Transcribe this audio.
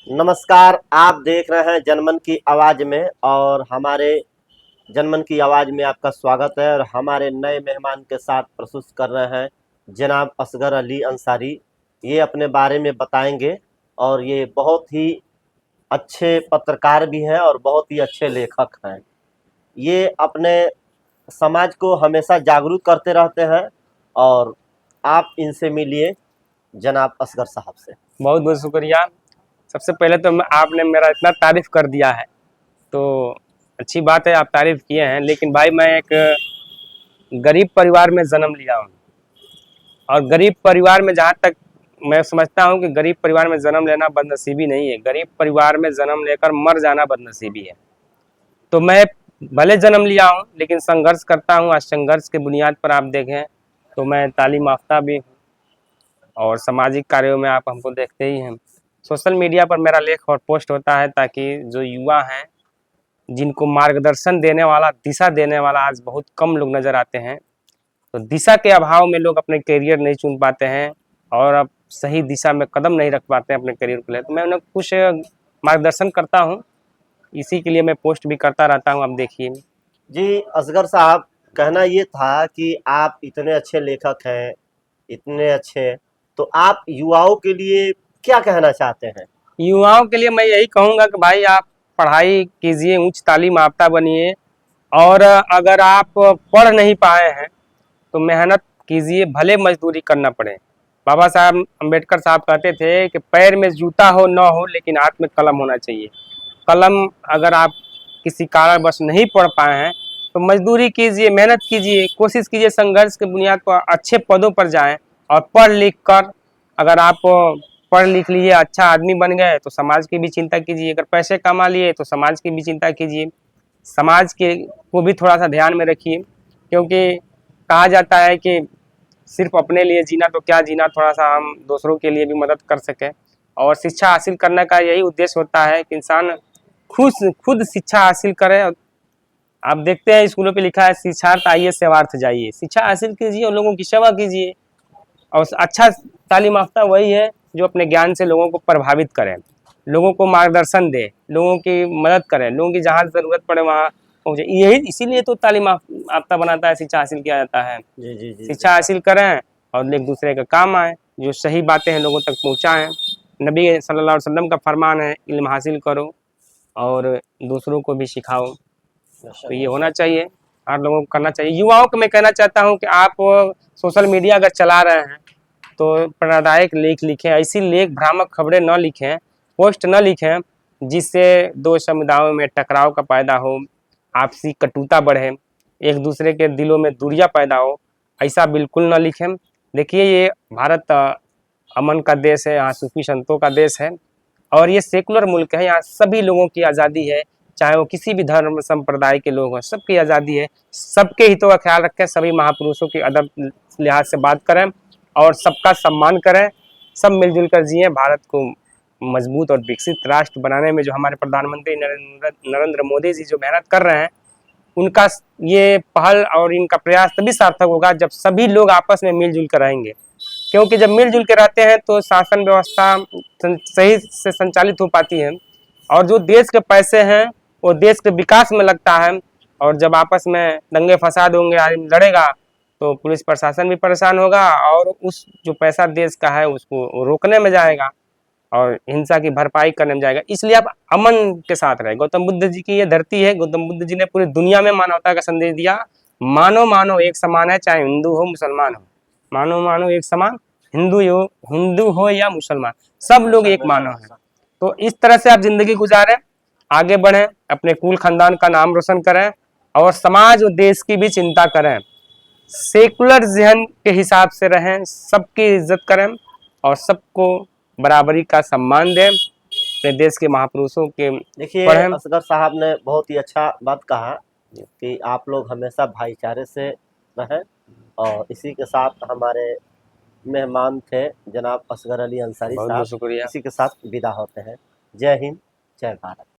नमस्कार। आप देख रहे हैं जनमन की आवाज में और हमारे जनमन की आवाज में आपका स्वागत है। और हमारे नए मेहमान के साथ प्रस्तुत कर रहे हैं जनाब असगर अली अंसारी। ये अपने बारे में बताएंगे और ये बहुत ही अच्छे पत्रकार भी हैं और बहुत ही अच्छे लेखक हैं। ये अपने समाज को हमेशा जागरूक करते रहते हैं और आप इनसे मिलिए जनाब असगर साहब से। बहुत बहुत शुक्रिया। सबसे पहले तो आपने मेरा इतना तारीफ कर दिया है तो अच्छी बात है, आप तारीफ किए हैं। लेकिन भाई मैं एक गरीब परिवार में जन्म लिया हूँ और गरीब परिवार में जहाँ तक मैं समझता हूँ कि गरीब परिवार में जन्म लेना बदनसीबी नहीं है, गरीब परिवार में जन्म लेकर मर जाना बदनसीबी है। तो मैं भले जन्म लिया हूँ लेकिन संघर्ष करता हूँ। आज संघर्ष के बुनियाद पर आप देखें तो मैं तालीम याफ्ता भी हूँ और सामाजिक कार्यों में आप हमको देखते ही हैं। सोशल मीडिया पर मेरा लेख और पोस्ट होता है ताकि जो युवा हैं, जिनको मार्गदर्शन देने वाला, दिशा देने वाला आज बहुत कम लोग नज़र आते हैं, तो दिशा के अभाव में लोग अपने करियर नहीं चुन पाते हैं और अब सही दिशा में कदम नहीं रख पाते हैं अपने करियर को लेकर। तो मैं उन्हें कुछ मार्गदर्शन करता हूँ, इसी के लिए मैं पोस्ट भी करता रहता हूँ। अब देखिए जी असगर साहब, कहना ये था कि आप इतने अच्छे लेखक हैं, इतने अच्छे, तो आप युवाओं के लिए क्या कहना चाहते हैं? युवाओं के लिए मैं यही कहूँगा कि भाई आप पढ़ाई कीजिए, उच्च तालीम याफ्ता बनिए और अगर आप पढ़ नहीं पाए हैं तो मेहनत कीजिए, भले मजदूरी करना पड़े। बाबा साहब अम्बेडकर साहब कहते थे कि पैर में जूता हो न हो लेकिन हाथ में कलम होना चाहिए। कलम अगर आप किसी कारणवश नहीं पढ़ पाए हैं तो मजदूरी कीजिए, मेहनत कीजिए, कोशिश कीजिए, संघर्ष के बुनियाद पर अच्छे पदों पर जाएं और पढ़ लिख कर अगर आप पढ़ लिख लिए, अच्छा आदमी बन गए तो समाज की भी चिंता कीजिए। अगर पैसे कमा लिए तो समाज की भी चिंता कीजिए, समाज के को भी थोड़ा सा ध्यान में रखिए। क्योंकि कहा जाता है कि सिर्फ अपने लिए जीना तो क्या जीना, थोड़ा सा हम दूसरों के लिए भी मदद कर सकें। और शिक्षा हासिल करने का यही उद्देश्य होता है कि इंसान खुद शिक्षा हासिल करे। आप देखते हैं स्कूलों पे लिखा है शिक्षार्थ आइए सेवार्थ जाइए। शिक्षा हासिल कीजिए और लोगों की सेवा कीजिए। और अच्छा तालीम याफ्ता वही है जो अपने ज्ञान से लोगों को प्रभावित करे, लोगों को मार्गदर्शन दे, लोगों की मदद करे, लोगों की जहाँ ज़रूरत पड़े वहाँ पहुँचे। यही इसीलिए तो तालीम याफ्ता बनाता है, शिक्षा हासिल किया जाता है। जी जी जी जी। शिक्षा हासिल करें और एक दूसरे का काम आए, जो सही बातें हैं लोगों तक पहुँचाएँ। नबी सल्लल्लाहु अलैहि वसल्लम का फरमान है इल्म हासिल करो और दूसरों को भी सिखाओ। तो ये होना चाहिए, हर लोगों को करना चाहिए। युवाओं को मैं कहना चाहता हूँ कि आप सोशल मीडिया अगर चला रहे हैं तो प्रेरणादायक लेख लिखें, ऐसी लेख भ्रामक खबरें न लिखें, पोस्ट न लिखें जिससे दो समुदायों में टकराव का पैदा हो, आपसी कटुता बढ़े, एक दूसरे के दिलों में दूरियां पैदा हो। ऐसा बिल्कुल न लिखें। देखिए ये भारत अमन का देश है, यहाँ सूफी संतों का देश है और ये सेकुलर मुल्क है। यहाँ सभी लोगों की आज़ादी है, चाहे वो किसी भी धर्म संप्रदाय के लोग हों, सबकी आज़ादी है। सबके हितों का ख्याल रखें, सभी महापुरुषों की अदब लिहाज से बात करें और सबका सम्मान करें, सब मिलजुल कर जिए। भारत को मजबूत और विकसित राष्ट्र बनाने में जो हमारे प्रधानमंत्री नरेंद्र मोदी जी जो मेहनत कर रहे हैं, उनका ये पहल और इनका प्रयास तभी सार्थक होगा जब सभी लोग आपस में मिलजुल कर रहेंगे। क्योंकि जब मिलजुल के रहते हैं तो शासन व्यवस्था सही से संचालित हो पाती है और जो देश के पैसे हैं वो देश के विकास में लगता है। और जब आपस में दंगे फसाद होंगे, आदमी लड़ेगा तो पुलिस प्रशासन भी परेशान होगा और उस जो पैसा देश का है उसको रोकने में जाएगा और हिंसा की भरपाई करने में जाएगा। इसलिए आप अमन के साथ रहे। गौतम बुद्ध जी की ये धरती है, गौतम बुद्ध जी ने पूरी दुनिया में मानवता का संदेश दिया। मानो मानो एक समान है, चाहे हिंदू हो मुसलमान हो, मानो मानो एक समान, हिंदू हो या मुसलमान, सब लोग एक मानो है। तो इस तरह से आप जिंदगी गुजारें, आगे बढ़ें, अपने कुल खानदान का नाम रोशन करें और समाज और देश की भी चिंता करें। सेकुलर जहन के हिसाब से रहें, सबकी इज्जत करें और सबको बराबरी का सम्मान दें, अपने देश के महापुरुषों के देखिए पढ़ें। असगर साहब ने बहुत ही अच्छा बात कहा कि आप लोग हमेशा भाईचारे से रहें और इसी के साथ हमारे मेहमान थे जनाब असगर अली अंसारी बहुत साहब। बहुत शुक्रिया। इसी के साथ विदा होते हैं। जय हिंद, जय भारत।